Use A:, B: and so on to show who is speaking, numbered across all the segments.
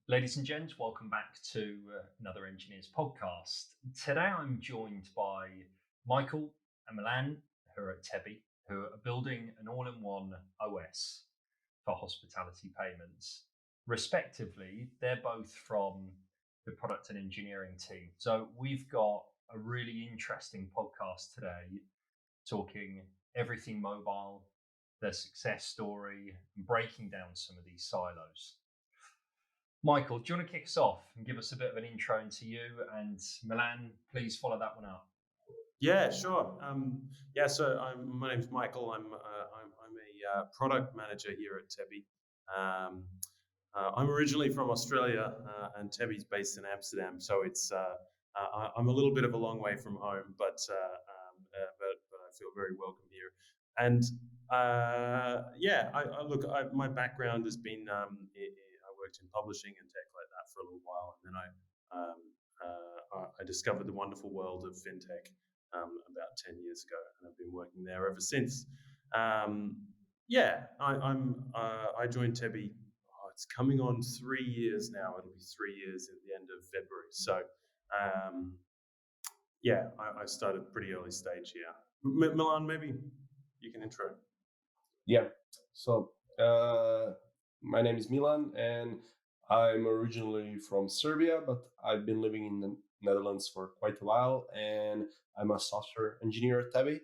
A: Ladies and gents, welcome back to another Engineers podcast. Today I'm joined by Michael and Milan, who are at Tebi, who are building an all-in-one OS for hospitality payments. Respectively, they're both from the product and engineering team. So we've got a really interesting podcast today talking everything mobile, their success story, and breaking down some of these silos. Michael, do you want to kick us off and give us a bit of an intro into you? And Milan, please follow that one up.
B: Yeah, sure. So my name's Michael. I'm a product manager here at Tebi. I'm originally from Australia, and Tebi's based in Amsterdam. So I'm a little bit of a long way from home, but I feel very welcome here. And my background has been I worked in publishing and tech like that for a little while, and then I discovered the wonderful world of fintech about 10 years ago, and I've been working there ever since. I joined Tebi. It's coming on 3 years now. It'll be 3 years at the end of February. So, I started pretty early stage here. Milan, maybe you can intro.
C: Yeah. So my name is Milan, and I'm originally from Serbia, but I've been living in the Netherlands for quite a while, and I'm a software engineer at Tebi.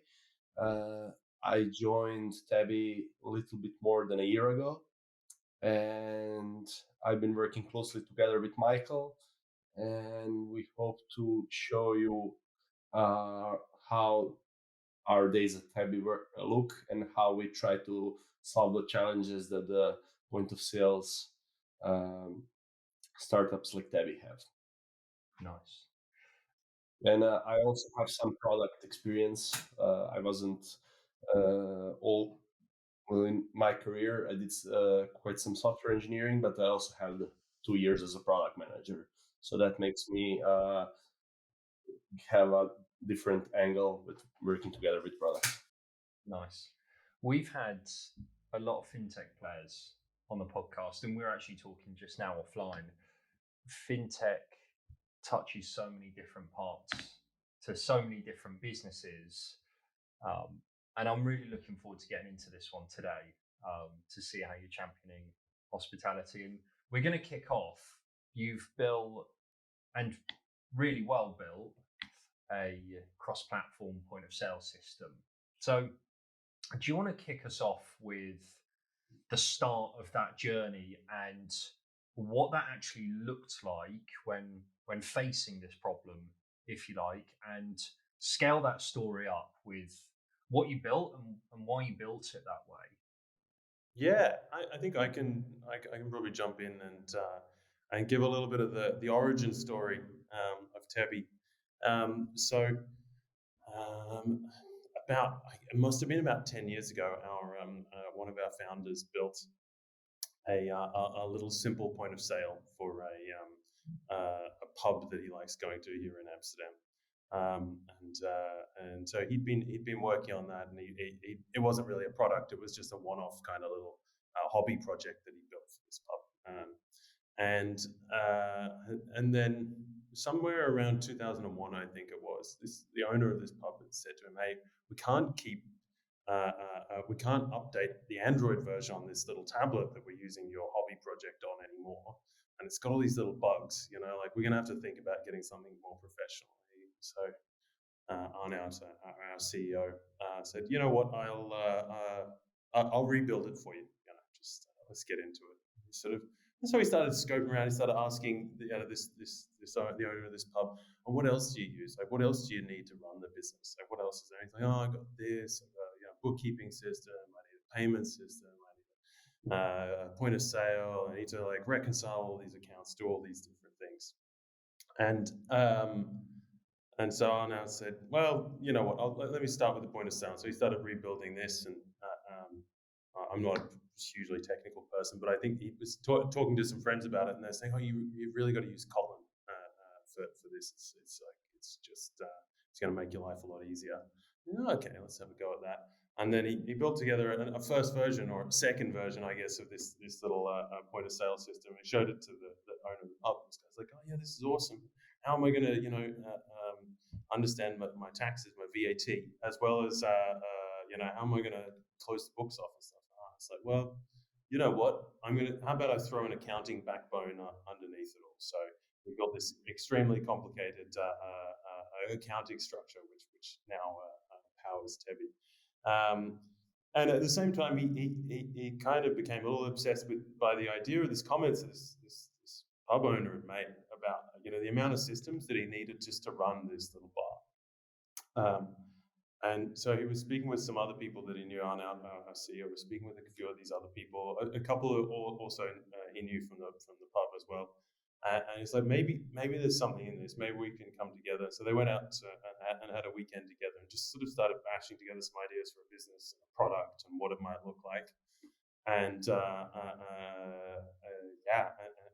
C: I joined Tebi a little bit more than a year ago, and I've been working closely together with Michael, and we hope to show you how our days at Tebi look and how we try to solve the challenges that the point of sales startups like Tebi have.
A: Nice.
C: And I also have some product experience. I wasn't in my career. I did quite some software engineering, but I also had 2 years as a product manager. So that makes me have a different angle with working together with product.
A: Nice. We've had a lot of fintech players on the podcast, and we're actually talking just now offline. Fintech touches so many different parts to so many different businesses. And I'm really looking forward to getting into this one today to see how you're championing hospitality. And we're going to kick off. You've built, and really well built, a cross-platform point of sale system. So do you want to kick us off with the start of that journey and what that actually looked like when facing this problem, if you like, and scale that story up with what you built and why you built it that way?
B: Yeah, I think I can probably jump in and give a little bit of the origin story of Tebi. It must have been about 10 years ago. One of our founders built a little simple point of sale for a pub that he likes going to here in Amsterdam. And so he'd been working on that, and it wasn't really a product. It was just a one-off kind of little hobby project that he built for this pub. And then somewhere around 2001, I think it was, the owner of this pub had said to him, "Hey, we can't update the Android version on this little tablet that we're using your hobby project on anymore, and it's got all these little bugs. Like we're gonna have to think about getting something more professional." So Arnout, our CEO, said, "You know what? I'll rebuild it for you. Just let's get into it." And so he started scoping around. He started asking the owner of this pub, "Well, what else do you use? Like, what else do you need to run the business? Like, what else is there?" He's like, "Oh, I got this. I've got a bookkeeping system. I need a payment system. I need a point of sale. I need to like reconcile all these accounts, do all these different things." And so Arnout said, "Well, you know what? Let me start with the point of sale." So he started rebuilding this, and I'm not a hugely technical person, but I think he was talking to some friends about it, and they're saying, "Oh, you've really got to use Kotlin for this. It's going to make your life a lot easier." Okay, let's have a go at that. And then he built together a first version, or a second version, I guess, of this little point of sale system. He showed it to owner of the pub. This guy's like, oh yeah, this is awesome. How am I going to, understand my taxes, my VAT, as well as, how am I going to close the books off and stuff? It's like, well, you know what? How about I throw an accounting backbone underneath it all? So we've got this extremely complicated accounting structure, which now powers Tebi. And at the same time, he kind of became a little obsessed by the idea of this comments this pub owner had made about the amount of systems that he needed just to run this little bar. And so he was speaking with some other people that he knew. Our CEO was speaking with a few of these other people. A couple also he knew from the pub as well. And he's like, maybe there's something in this. Maybe we can come together. So they went out and had a weekend together and just sort of started bashing together some ideas for a business, and a product, and what it might look like. And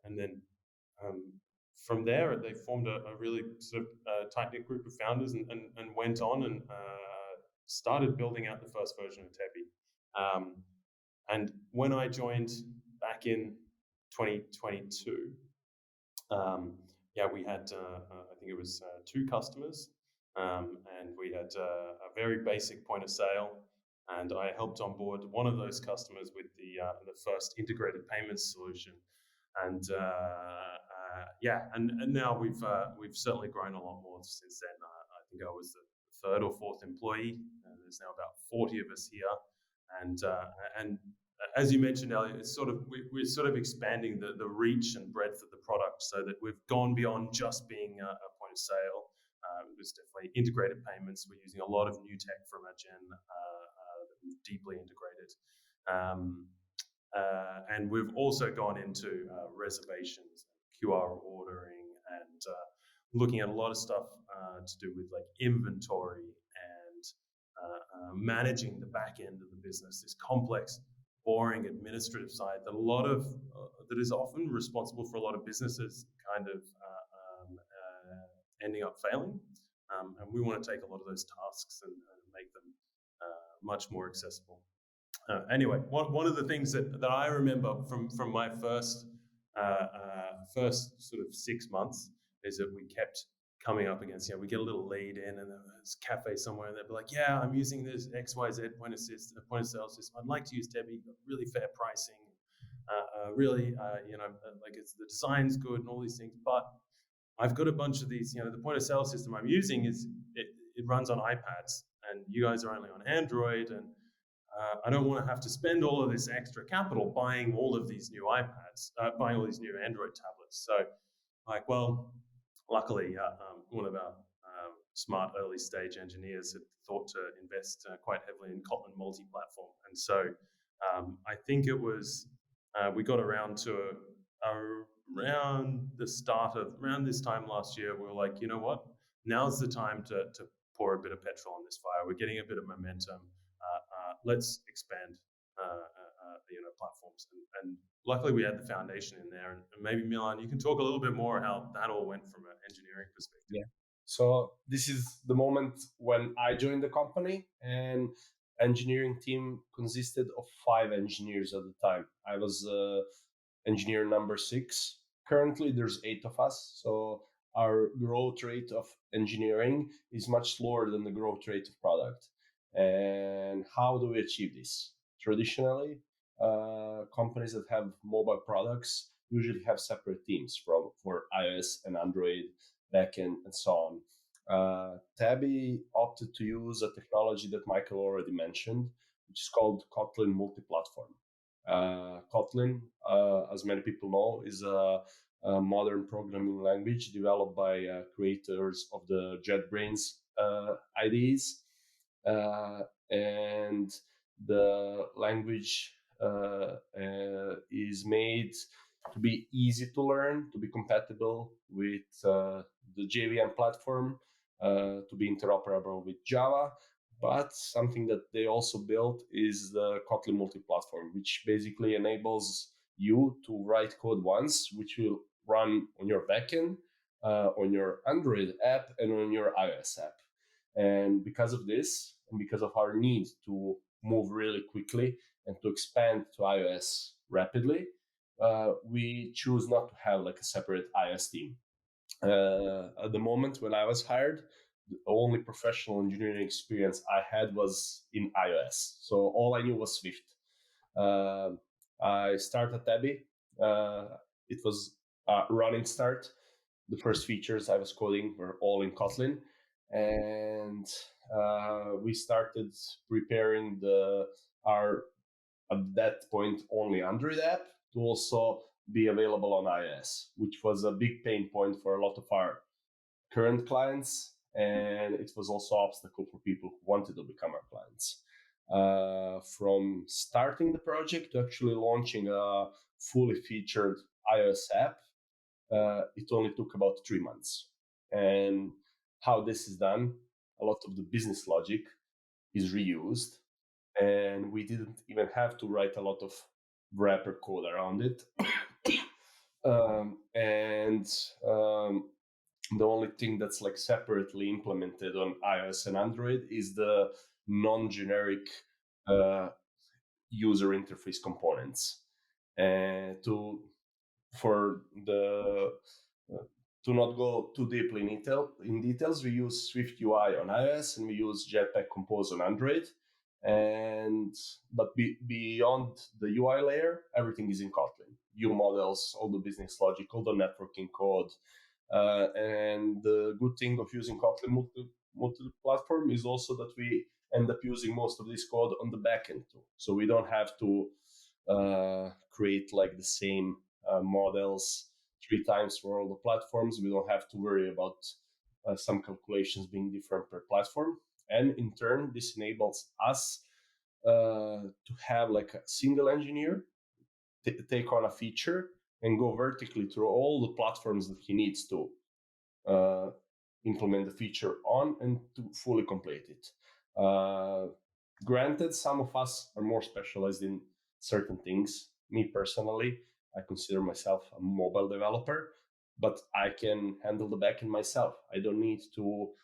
B: and then from there they formed a really sort of tight-knit group of founders and went on and started building out the first version of Tebi. And when I joined back in 2022, we had I think it was 2 customers, and we had a very basic point of sale, and I helped onboard one of those customers with the first integrated payments solution, and now we've certainly grown a lot more since then. I think I was the 3rd or 4th employee. There's now about 40 of us here, and as you mentioned, Elliot, it's we're sort of expanding the reach and breadth of the product so that we've gone beyond just being a point of sale. It was definitely integrated payments. We're using a lot of new tech from our gen that we've deeply integrated. And we've also gone into reservations, QR ordering, and looking at a lot of stuff to do with like inventory and managing the back end of the business, this complex, boring administrative side that is often responsible for a lot of businesses kind of ending up failing. And we want to take a lot of those tasks and make them much more accessible. Anyway, one of the things that I remember from my first sort of 6 months is that we kept coming up against, we get a little lead in, and there's a cafe somewhere, and they'd be like, yeah, I'm using this XYZ point of sale system. I'd like to use Tebi, really fair pricing, really, it's the design's good and all these things, but I've got a bunch of these, the point of sale system I'm using it runs on iPads, and you guys are only on Android, and I don't want to have to spend all of this extra capital buying all of these new iPads, buying all these new Android tablets. So, luckily, one of our smart early stage engineers had thought to invest quite heavily in Kotlin Multiplatform. And so I think it was, we got around to around this time last year, we were like, you know what, now's the time to pour a bit of petrol on this fire. We're getting a bit of momentum. Let's expand platforms. And luckily we had the foundation in there. And maybe Milan, you can talk a little bit more how that all went from an engineering perspective.
C: Yeah. So this is the moment when I joined the company, and engineering team consisted of 5 engineers at the time. I was engineer number 6. Currently there's 8 of us. So our growth rate of engineering is much slower than the growth rate of product. And how do we achieve this? Traditionally, companies that have mobile products usually have separate teams for iOS and Android, backend, and so on. Tebi opted to use a technology that Michael already mentioned, which is called Kotlin Multiplatform. Kotlin, as many people know, is a modern programming language developed by creators of the JetBrains IDEs. And the language is made to be easy to learn, to be compatible with the JVM platform, to be interoperable with Java. But something that they also built is the Kotlin Multiplatform, which basically enables you to write code once, which will run on your backend, on your Android app, and on your iOS app. And because of this, and because of our need to move really quickly and to expand to iOS rapidly, we choose not to have like a separate iOS team. At the moment when I was hired, the only professional engineering experience I had was in iOS. So all I knew was Swift. Uh, I started at Tebi. It was a running start. The first features I was coding were all in Kotlin, and we started preparing our at that point only Android app to also be available on iOS, which was a big pain point for a lot of our current clients, and it was also an obstacle for people who wanted to become our clients. From starting the project to actually launching a fully featured iOS app, it only took about 3 months. And how this is done, a lot of the business logic is reused, and we didn't even have to write a lot of wrapper code around it. And the only thing that's like separately implemented on iOS and Android is the non-generic user interface components. And for the to not go too deeply in details, we use Swift UI on iOS and we use Jetpack Compose on Android. But beyond the UI layer, everything is in Kotlin. View models, all the business logic, all the networking code. And the good thing of using Kotlin Multiplatform is also that we end up using most of this code on the backend too. So we don't have to create like the same models 3 times for all the platforms. We don't have to worry about some calculations being different per platform. And in turn, this enables us to have like a single engineer take on a feature and go vertically through all the platforms that he needs to implement the feature on and to fully complete it. Granted, some of us are more specialized in certain things. Me personally, I consider myself a mobile developer, but I can handle the backend myself. I don't need to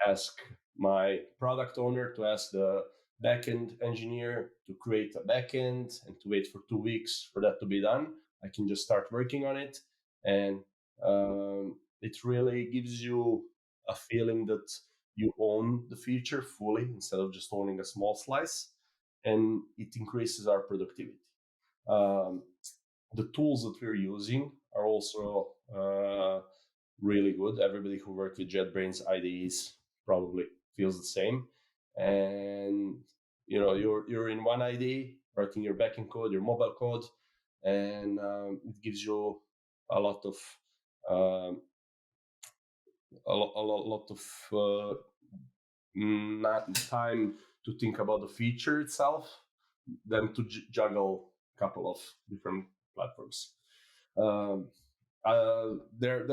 C: ask my product owner to ask the backend engineer to create a backend and to wait for 2 weeks for that to be done. I can just start working on it, and it really gives you a feeling that you own the feature fully instead of just owning a small slice, and it increases our productivity. The tools that we're using are also really good. Everybody who worked with JetBrains IDEs probably feels the same. And you're in one IDE writing your backend code, your mobile code, and it gives you a lot of not time to think about the feature itself than to juggle a couple of different platforms. There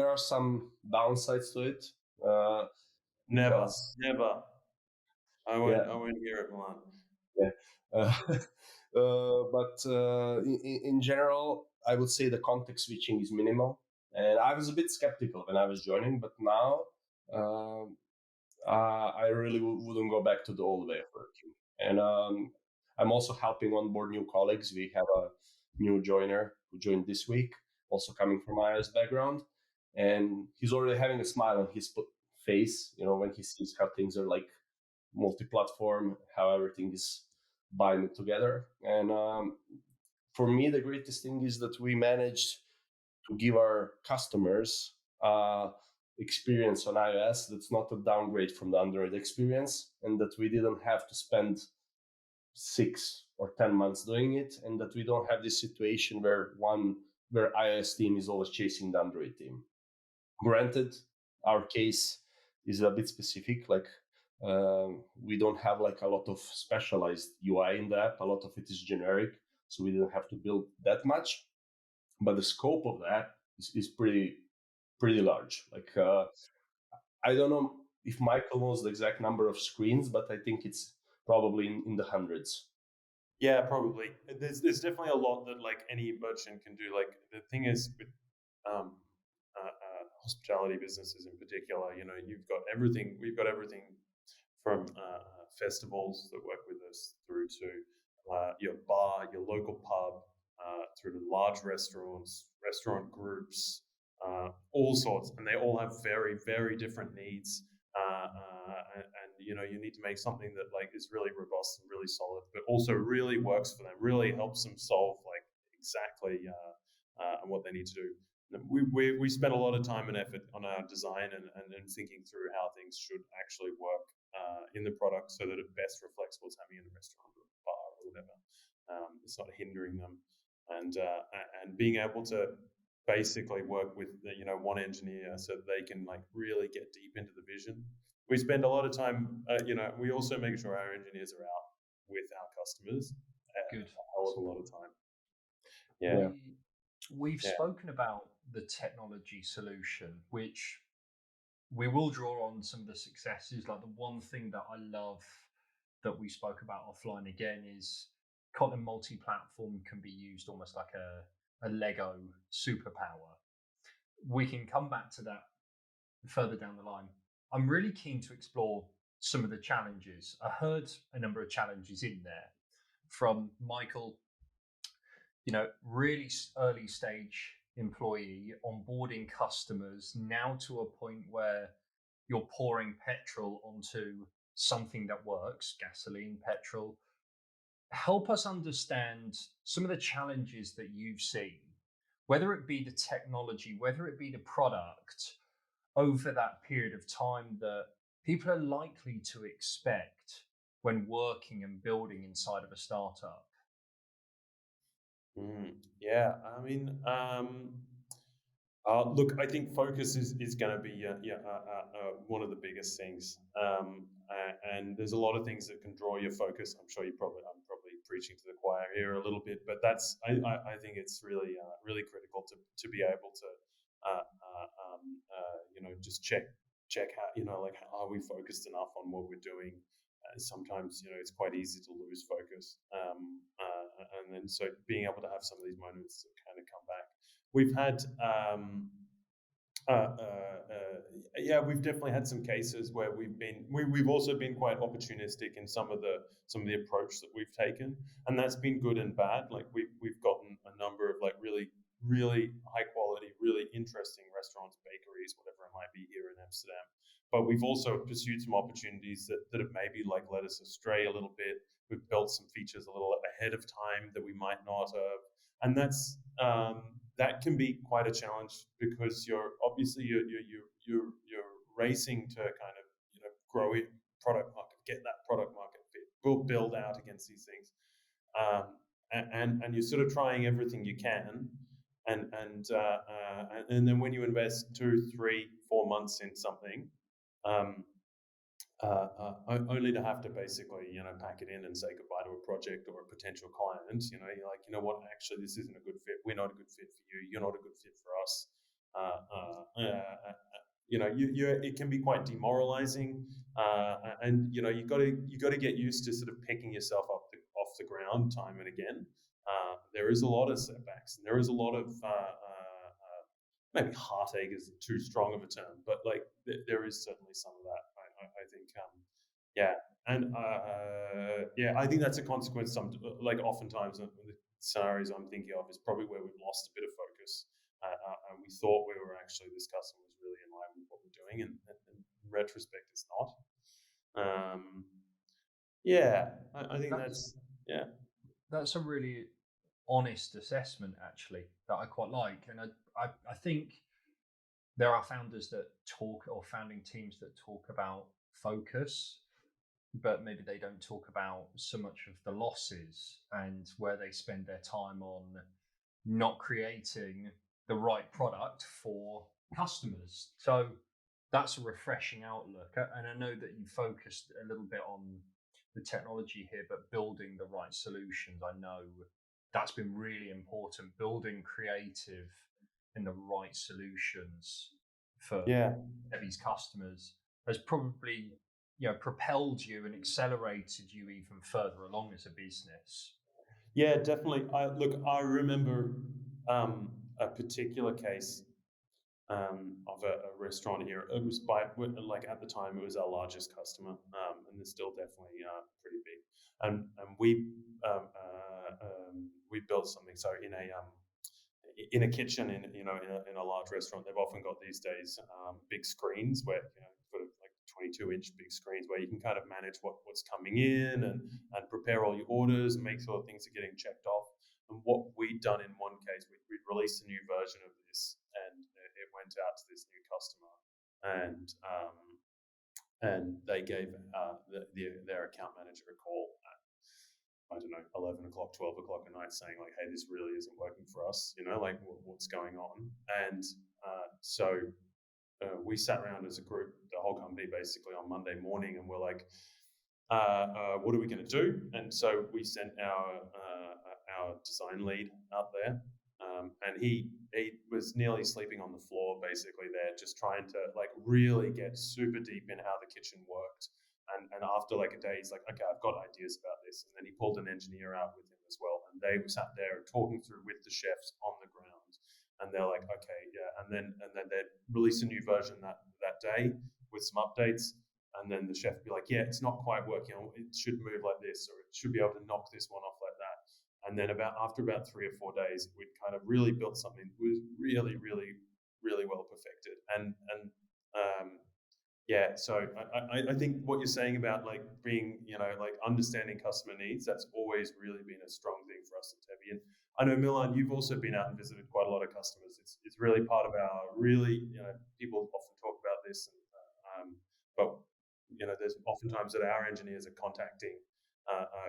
C: are some downsides to it.
B: Never. I won't hear it, Milan.
C: Yeah. But in general, I would say the context switching is minimal. And I was a bit skeptical when I was joining, but now I really wouldn't go back to the old way of working. And I'm also helping onboard new colleagues. We have a new joiner who joined this week, also coming from iOS background. And he's already having a smile on his face, when he sees how things are like multi-platform, how everything is binding together. And for me, the greatest thing is that we managed to give our customers experience on iOS that's not a downgrade from the Android experience, and that we didn't have to spend 6 or 10 months doing it, and that we don't have this situation where iOS team is always chasing the Android team. Granted, our case is a bit specific. Like we don't have like a lot of specialized UI in the app. A lot of it is generic, so we didn't have to build that much. But the scope of the app is pretty large. Like I don't know if Michael knows the exact number of screens, but I think it's probably in the hundreds.
B: Yeah, probably. There's definitely a lot that like any merchant can do. Like the thing is with hospitality businesses in particular, you've got everything. We've got everything from festivals that work with us through to your bar, your local pub, through to large restaurants, restaurant groups, all sorts, and they all have very, very different needs. And you need to make something that like is really robust and really solid, but also really works for them, really helps them solve like exactly what they need to do. We spent a lot of time and effort on our design and thinking through how things should actually work in the product so that it best reflects what's happening in the restaurant or bar or whatever. It's not hindering them, and being able to basically work with one engineer so that they can like really get deep into the vision. We spend a lot of time, we also make sure our engineers are out with our customers.
A: Good.
B: A hell of a lot of time.
C: Yeah.
A: We've spoken about the technology solution, which we will draw on some of the successes. Like the one thing that I love that we spoke about offline again is Kotlin Multiplatform can be used almost like a Lego superpower. We can come back to that further down the line. I'm really keen to explore some of the challenges. I heard a number of challenges in there from Michael, really early stage employee, onboarding customers, now to a point where you're pouring petrol onto something that works, gasoline, petrol. Help us understand some of the challenges that you've seen, whether it be the technology, whether it be the product, over that period of time that people are likely to expect when working and building inside of a startup.
B: Yeah, I mean, look, I think focus is going to be one of the biggest things, and there's a lot of things that can draw your focus. I'm probably preaching to the choir here a little bit, but I think it's really critical to be able to just check how like are we focused enough on what we're doing. Sometimes it's quite easy to lose focus, and then so being able to have some of these moments that kind of come back. We've had we've definitely had some cases where we've also been quite opportunistic in some of the approach that we've taken, and that's been good and bad. Like we've gotten a number of like really high quality, really interesting restaurants, bakeries, whatever it might be here in Amsterdam. But we've also pursued some opportunities that have maybe like led us astray a little bit. We've built some features a little ahead of time that we might not have, and that can be quite a challenge because you're racing to kind of grow it, product market, get that product market fit, build out against these things, and you're sort of trying everything you can, and then when you invest 2, 3, 4 months in something, only to have to basically pack it in and say goodbye to a project or a potential client. You're like, what, actually this isn't a good fit. We're not a good fit for you. You're not a good fit for us. It can be quite demoralizing, and you got to get used to sort of picking yourself up off the ground time and again. There is a lot of setbacks, and there is a lot of maybe heartache is too strong of a term, but like there is certainly some of that. I think, I think that's a consequence. Like oftentimes the scenarios I'm thinking of is probably where we've lost a bit of focus, and we thought we were actually, this customer was really in line with what we're doing, and in retrospect, it's not. I think
A: that's a really honest assessment, actually, that I quite like, and I think there are founders that talk, or founding teams that talk about focus, but maybe they don't talk about so much of the losses and where they spend their time on not creating the right product for customers. So that's a refreshing outlook, and I know that you focused a little bit on the technology here, but building the right solutions, I know that's been really important. Building creative and the right solutions for Tebi's customers has probably propelled you and accelerated you even further along as a business.
B: Yeah, definitely. I remember a particular case of a restaurant here. It was at the time it was our largest customer, and it's still definitely pretty big. And we we built something. So in a kitchen in a large restaurant, they've often got these days big screens where sort of like 22-inch big screens where you can kind of manage what's coming in and prepare all your orders and make sure things are getting checked off. And what we'd done in one case, we'd released a new version of this, and it went out to this new customer, and they gave their account manager a call at, I don't know, 11 o'clock, 12 o'clock at night, saying like, hey, this really isn't working for us, like what's going on. And so we sat around as a group, the whole company basically, on Monday morning, and we're like, what are we going to do? And so we sent our design lead out there, and he was nearly sleeping on the floor basically there, just trying to like really get super deep in how the kitchen worked. And after like a day, he's like, okay, I've got ideas about this. And then he pulled an engineer out with him as well, and they sat there talking through with the chefs on the ground. And they're like, okay, yeah. And then they'd release a new version that day with some updates. And then the chef would be like, yeah, it's not quite working. It should move like this, or it should be able to knock this one off like that. And then after about 3 or 4 days, we'd kind of really built something that was really, really, really well perfected. Yeah, so I think what you're saying about like being, like understanding customer needs, that's always really been a strong thing for us at Tebi. And I know, Milan, you've also been out and visited quite a lot of customers. It's really part of our people often talk about this, but there's oftentimes that our engineers are contacting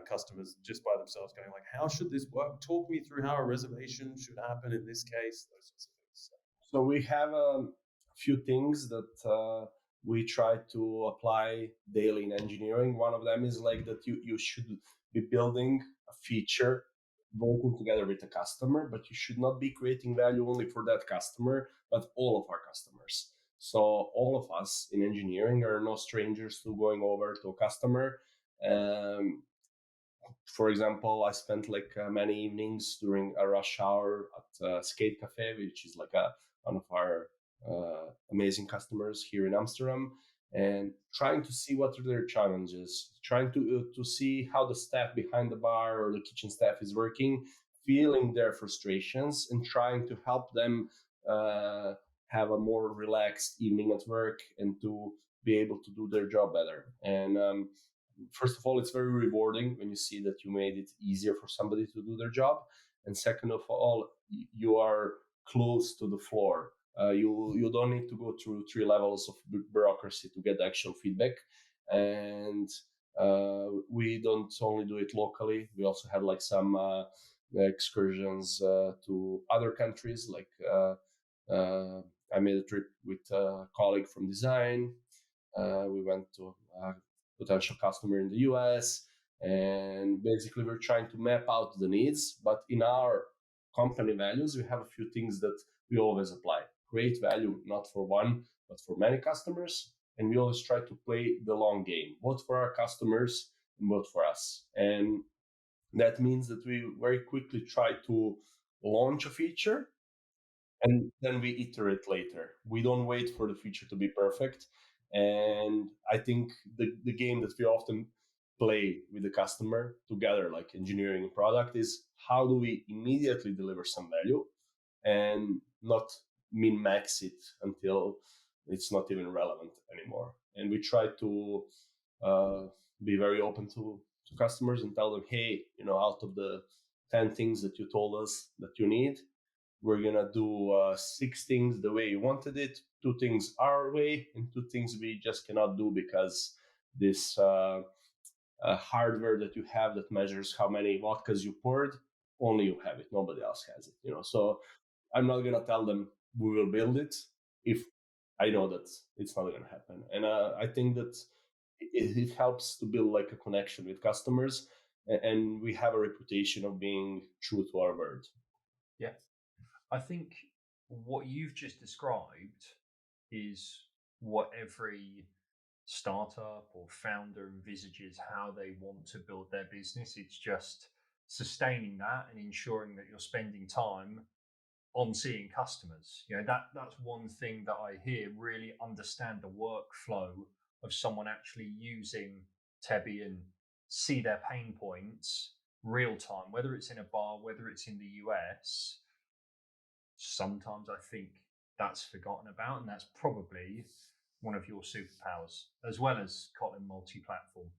B: customers just by themselves, going like, how should this work? Talk me through how a reservation should happen in this case, those sorts of things.
C: So we have a few things that we try to apply daily in engineering. One of them is like that you should be building a feature working together with the customer, but you should not be creating value only for that customer, but all of our customers. So all of us in engineering are no strangers to going over to a customer. For example, I spent like many evenings during a rush hour at Skate Cafe, which is like one of our amazing customers here in Amsterdam, and trying to see what are their challenges, trying to see how the staff behind the bar or the kitchen staff is working, feeling their frustrations, and trying to help them have a more relaxed evening at work and to be able to do their job better. And first of all, it's very rewarding when you see that you made it easier for somebody to do their job. And second of all, you are close to the floor. You don't need to go through 3 levels of bureaucracy to get actual feedback. And we don't only do it locally. We also had like some excursions to other countries. Like I made a trip with a colleague from design. We went to a potential customer in the US, and basically we're trying to map out the needs. But in our company values, we have a few things that we always apply. Create value not for one, but for many customers. And we always try to play the long game, both for our customers and both for us. And that means that we very quickly try to launch a feature, and then we iterate later. We don't wait for the feature to be perfect. And I think the game that we often play with the customer together, like engineering and product, is how do we immediately deliver some value and not min-max it until it's not even relevant anymore. And we try to be very open to customers and tell them, hey, out of the 10 things that you told us that you need, we're going to do 6 things the way you wanted it, 2 things our way, and 2 things we just cannot do because this hardware that you have that measures how many vodkas you poured, only you have it, nobody else has it. So I'm not going to tell them we will build it if I know that it's not going to happen. And I think that it helps to build like a connection with customers, and we have a reputation of being true to our word.
A: Yeah. I think what you've just described is what every startup or founder envisages how they want to build their business. It's just sustaining that and ensuring that you're spending time on seeing customers. That's one thing that I hear, really understand the workflow of someone actually using Tebi and see their pain points real time, whether it's in a bar, whether it's in the US, sometimes I think that's forgotten about, and that's probably one of your superpowers, as well as Kotlin Multiplatform.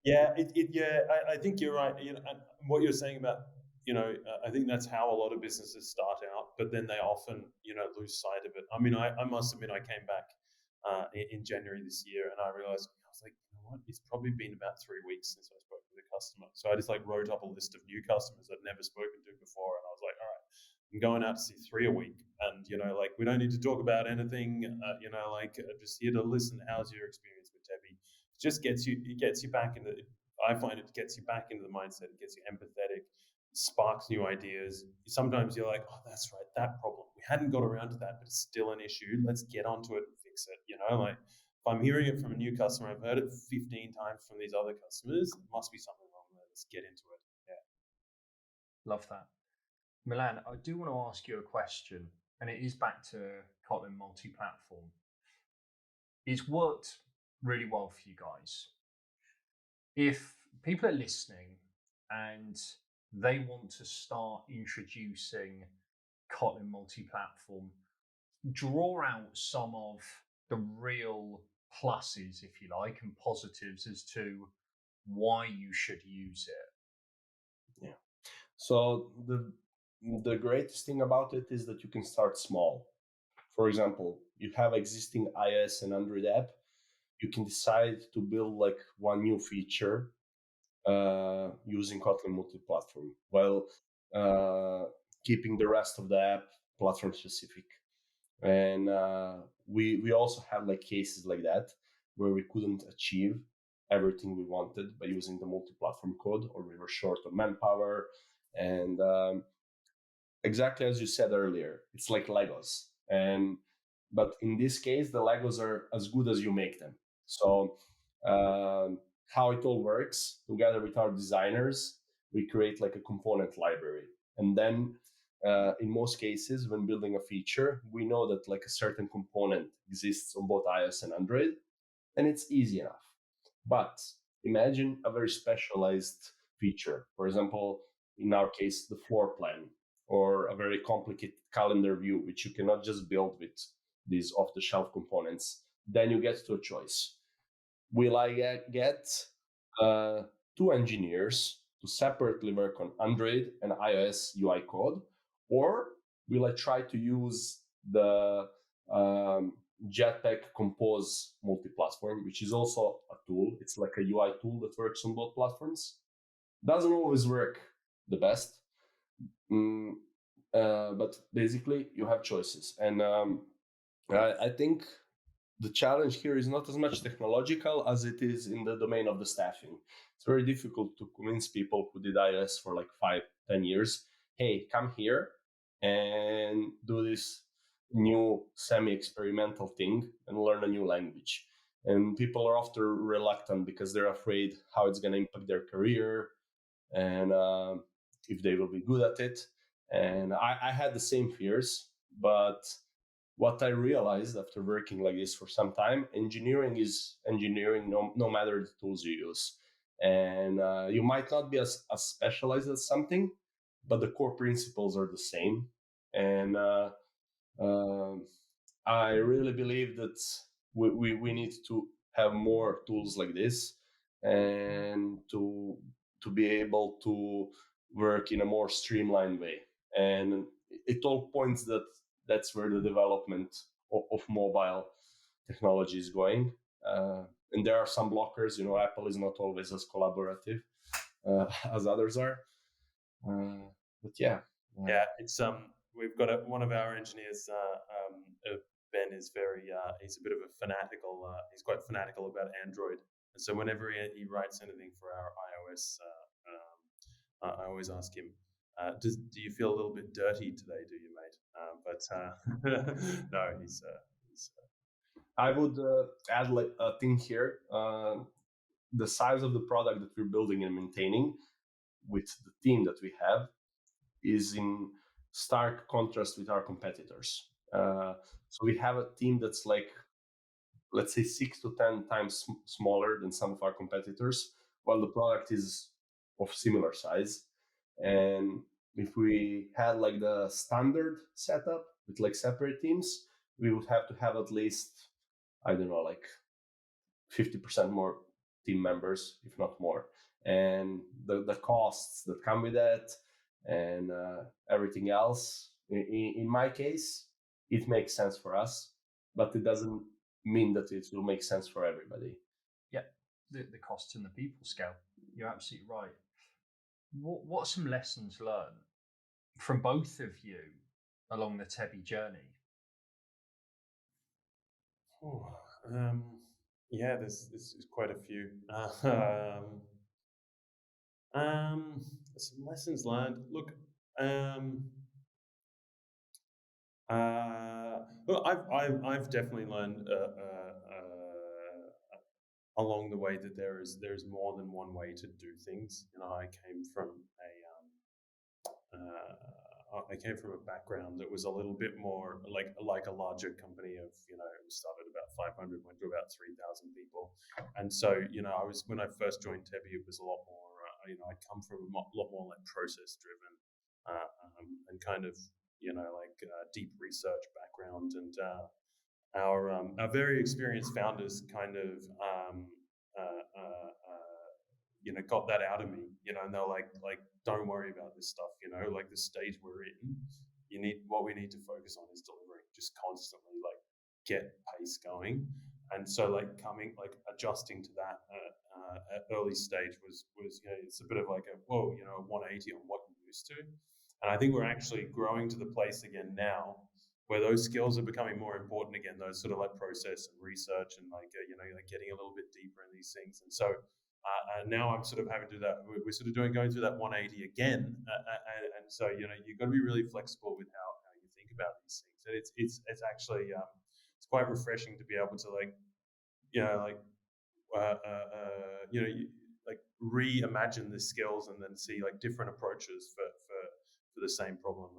B: Yeah, I think you're right. And what you're saying about, I think that's how a lot of businesses start out, but then they often, lose sight of it. I mean, I must admit, I came back in January this year, and I realized, I was like, you know what? It's probably been about 3 weeks since I spoke with a customer. So I just wrote up a list of new customers I'd never spoken to before, and I was like, all right, I'm going out to see 3 a week, and we don't need to talk about anything. Just here to listen. How's your experience with Tebi? It gets you back into. I find it gets you back into the mindset. It gets you empathetic, sparks new ideas. Sometimes you're like, oh, that's right, that problem. We hadn't got around to that, but it's still an issue. Let's get onto it and fix it. If I'm hearing it from a new customer, I've heard it 15 times from these other customers. There must be something wrong there. Let's get into it. Yeah.
A: Love that. Milan, I do want to ask you a question, and it is back to Kotlin Multiplatform. It's worked really well for you guys. If people are listening and they want to start introducing Kotlin Multiplatform, draw out some of the real pluses, if you like, and positives as to why you should use it.
C: Yeah. So the greatest thing about it is that you can start small. For example, you have existing iOS and Android app. You can decide to build one new feature using Kotlin Multiplatform while keeping the rest of the app platform specific. And we also have cases like that where we couldn't achieve everything we wanted by using the multi-platform code, or we were short on manpower. And exactly as you said earlier, it's like Legos. But in this case, the Legos are as good as you make them. So how it all works, together with our designers, we create a component library. And then in most cases, when building a feature, we know that a certain component exists on both iOS and Android, and it's easy enough. But imagine a very specialized feature. For example, in our case, the floor plan, or a very complicated calendar view, which you cannot just build with these off-the-shelf components. Then you get to a choice. Will I get 2 engineers to separately work on Android and iOS UI code, or will I try to use the Jetpack Compose multi-platform, which is also a tool? It's like a UI tool that works on both platforms. Doesn't always work the best, but basically you have choices. And I think the challenge here is not as much technological as it is in the domain of the staffing. It's very difficult to convince people who did iOS for 5-10 years, hey, come here and do this new semi-experimental thing and learn a new language. And people are often reluctant because they're afraid how it's going to impact their career and if they will be good at it. And I had the same fears, but what I realized after working like this for some time, engineering is engineering no matter the tools you use. And you might not be as specialized as something, but the core principles are the same. And I really believe that we need to have more tools like this, and to be able to work in a more streamlined way. And it all points that that's where the development of mobile technology is going. And there are some blockers. Apple is not always as collaborative as others are. But yeah.
B: It's we've got one of our engineers, Ben, is very he's a bit of a fanatical. He's quite fanatical about Android, and so whenever he writes anything for our iOS, I always ask him, do you feel a little bit dirty today, do you, mate? But no, he's
C: I would add a thing here. The size of the product that we're building and maintaining with the team that we have is in stark contrast with our competitors. So we have a team that's let's say 6 to 10 times smaller than some of our competitors, while the product is of similar size. And if we had like the standard setup with like separate teams, we would have to have at least, I don't know, like 50% more team members, if not more. And the costs that come with that and everything else, in my case, it makes sense for us, but it doesn't mean that it will make sense for everybody.
A: Yeah, the costs and the people scale. You're absolutely right. What are some lessons learned from both of you along the Tebi journey?
B: Yeah, there's quite a few. Some lessons learned. Look, well, I've definitely learned along the way that there's more than one way to do things. I came from a background that was a little bit more like a larger company of, it started about 500, went to about 3,000 people. And so, when I first joined Tebi, it was a lot more, I'd come from a lot more like process driven and kind of, deep research background. And our very experienced founders kind of, got that out of me, and they're like, don't worry about this stuff, like the stage we're in, what we need to focus on is delivering, just constantly like get pace going. And so adjusting to that at early stage was it's a bit of like a 180 on what you're used to. And I think we're actually growing to the place again now where those skills are becoming more important again, those sort of like process and research and getting a little bit deeper in these things. And so now I'm sort of having to do that. We're sort of going through that 180 again, and so you've got to be really flexible with how you think about these things. And it's actually it's quite refreshing to be able to reimagine the skills and then see like different approaches for the same problem.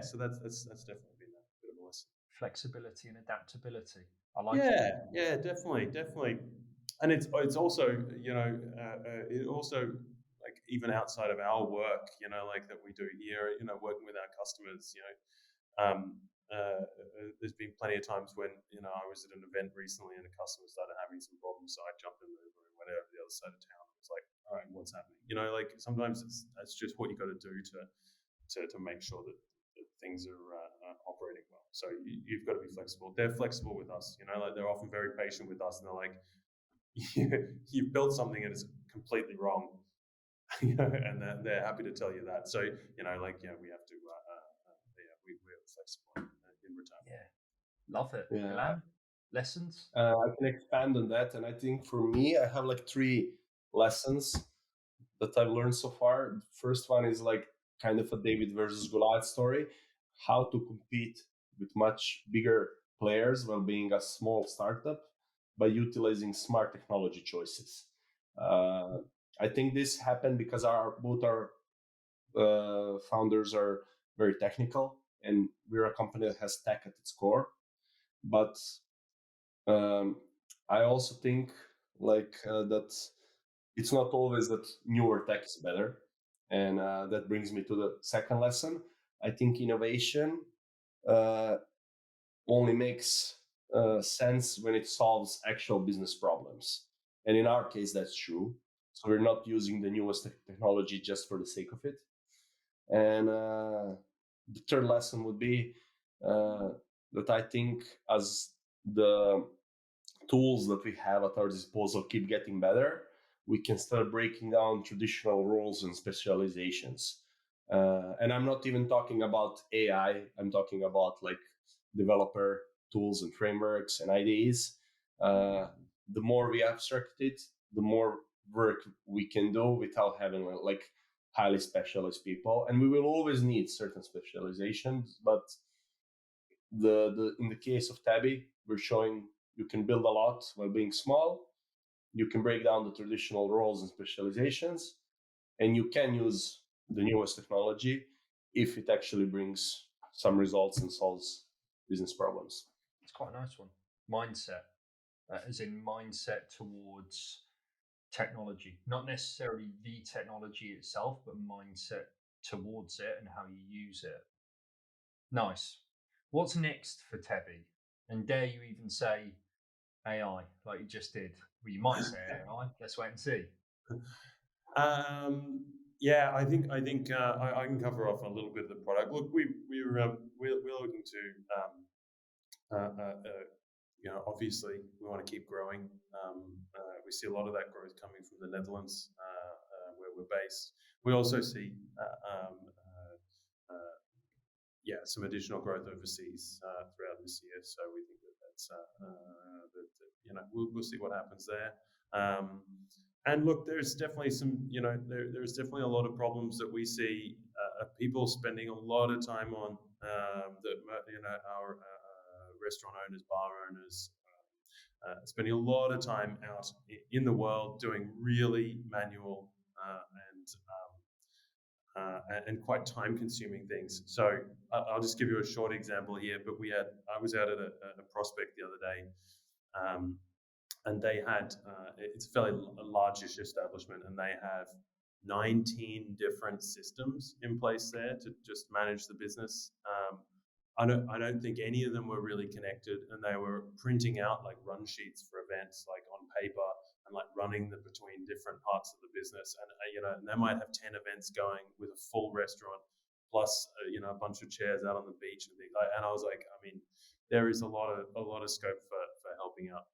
B: So that's definitely been a bit of a lesson.
A: Flexibility and adaptability. I like
B: it. Yeah, definitely. And it's also, it also like even outside of our work, that we do here, working with our customers, there's been plenty of times when, I was at an event recently and a customer started having some problems. So I jumped in the room, went over to the other side of town. It was like, all right, what's happening? Sometimes that's just what you got to do to make sure that things are operating well. So you've got to be flexible. They're flexible with us, they're often very patient with us, and they're like, you've built something and it's completely wrong, and they're happy to tell you that. So we have to we're flexible in return.
A: Yeah, love it.
C: Yeah.
A: Milan, lessons.
C: I can expand on that, and I think for me, I have like 3 lessons that I've learned so far. The first one is like kind of a David versus Goliath story: how to compete with much bigger players while being a small startup by utilizing smart technology choices. I think this happened because both our founders are very technical, and we're a company that has tech at its core. But I also think that it's not always that newer tech is better, and that brings me to the second lesson. I think innovation only makes sense when it solves actual business problems. And in our case, that's true. So we're not using the newest technology just for the sake of it. And the third lesson would be that I think as the tools that we have at our disposal keep getting better, we can start breaking down traditional roles and specializations. And I'm not even talking about AI. I'm talking about like developer tools and frameworks and IDEs. The more we abstract it, the more work we can do without having like highly specialized people. And we will always need certain specializations, but in the case of Tebi, we're showing you can build a lot while being small. You can break down the traditional roles and specializations, and you can use the newest technology if it actually brings some results and solves business problems.
A: It's quite a nice one. Mindset, as in mindset towards technology, not necessarily the technology itself, but mindset towards it and how you use it. Nice. What's next for Tebi? And dare you even say AI like you just did? Well, you might say AI. Let's wait and see.
B: Yeah, I think I can cover off a little bit of the product. Look, we're looking to obviously we want to keep growing. We see a lot of that growth coming from the Netherlands, where we're based. We also see some additional growth overseas throughout this year. So we think that's we'll see what happens there. And look, there's definitely there's definitely a lot of problems that we see. People spending a lot of time on our restaurant owners, bar owners, spending a lot of time out in the world doing really manual and quite time-consuming things. So I'll just give you a short example here. But I was out at a prospect the other day, and they had it's a fairly largish establishment, and they have 19 different systems in place there to just manage the business. I don't think any of them were really connected, and they were printing out like run sheets for events, like on paper, and like running them between different parts of the business. And and they might have 10 events going with a full restaurant, plus a bunch of chairs out on the beach and things. And I was like, I mean, there is a lot of scope for helping out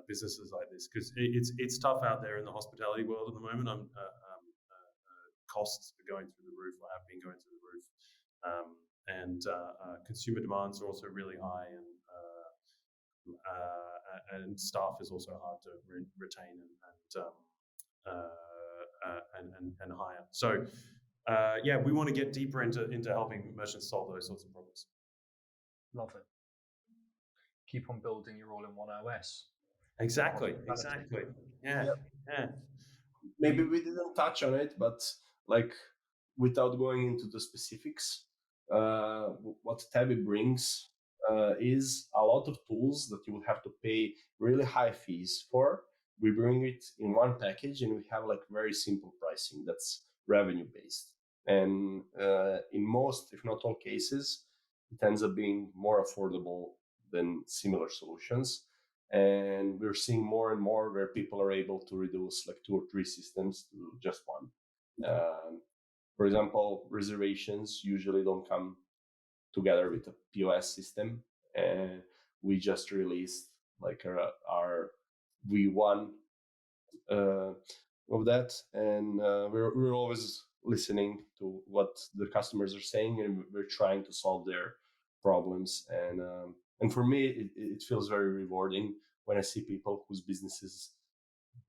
B: businesses like this, because it's tough out there in the hospitality world at the moment. Costs are going through the roof, or have been going through the roof. And consumer demands are also really high, and staff is also hard to retain and hire. So we want to get deeper into helping merchants solve those sorts of problems.
A: Love it. Keep on building your all-in-one OS.
B: Exactly. Yeah.
C: Maybe we didn't touch on it, but like, without going into the specifics, what Tebi brings is a lot of tools that you would have to pay really high fees for. We bring it in one package, and we have like very simple pricing that's revenue based. And in most, if not all cases, it ends up being more affordable than similar solutions. And we're seeing more and more where people are able to reduce like 2 or 3 systems to just one. For example, reservations usually don't come together with a POS system. And we just released like our V1 of that. And we're always listening to what the customers are saying, and we're trying to solve their problems. And for me, it feels very rewarding when I see people whose businesses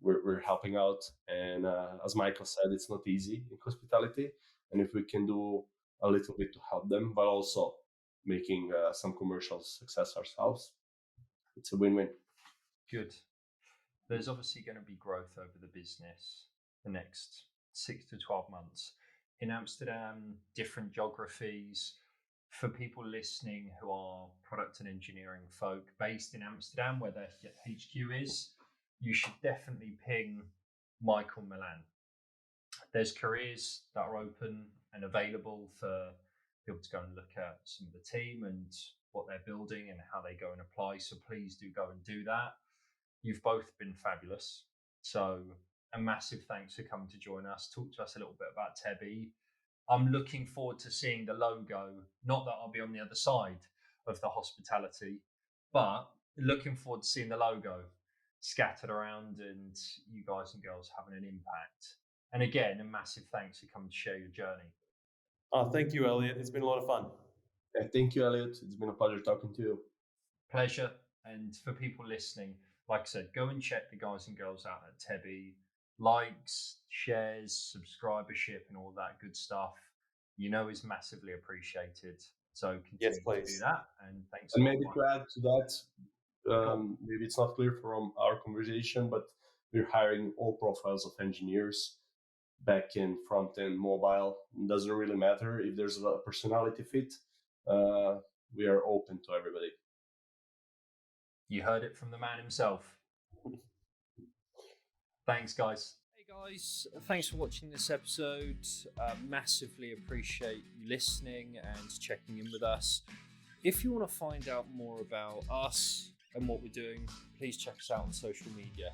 C: we're helping out. And as Michael said, it's not easy in hospitality. And if we can do a little bit to help them, but also making some commercial success ourselves, it's a win-win.
A: Good. There's obviously going to be growth over the business the next 6 to 12 months. In Amsterdam, different geographies. For people listening who are product and engineering folk based in Amsterdam, where their HQ is, you should definitely ping Michael Milan. There's careers that are open and available for people to go and look at some of the team and what they're building and how they go and apply. So please do go and do that. You've both been fabulous. So a massive thanks for coming to join us. Talk to us a little bit about Tebi. I'm looking forward to seeing the logo. Not that I'll be on the other side of the hospitality, but looking forward to seeing the logo scattered around and you guys and girls having an impact. And again, a massive thanks for coming to share your journey.
B: Oh, thank you, Elliot. It's been a lot of fun.
C: Yeah, thank you, Elliot. It's been a pleasure talking to you.
A: Pleasure. And for people listening, like I said, go and check the guys and girls out at Tebi. Likes, shares, subscribership, and all that good stuff, is massively appreciated. So continue to do that. And thanks.
C: And maybe to add to that, maybe it's not clear from our conversation, but we're hiring all profiles of engineers, back-end, front-end, mobile. It doesn't really matter if there's a personality fit. We are open to everybody.
A: You heard it from the man himself. Thanks, guys.
D: Hey guys, thanks for watching this episode. Massively appreciate you listening and checking in with us. If you want to find out more about us and what we're doing, please check us out on social media.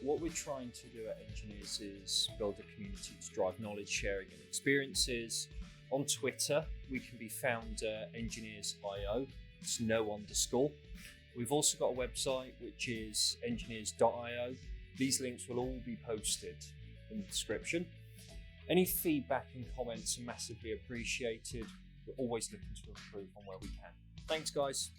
D: What we're trying to do at Enginears is build a community to drive knowledge sharing and experiences. On Twitter, we can be found at Enginears.io. It's no underscore. We've also got a website, which is engineers.io. These links will all be posted in the description. Any feedback and comments are massively appreciated. We're always looking to improve on where we can. Thanks, guys.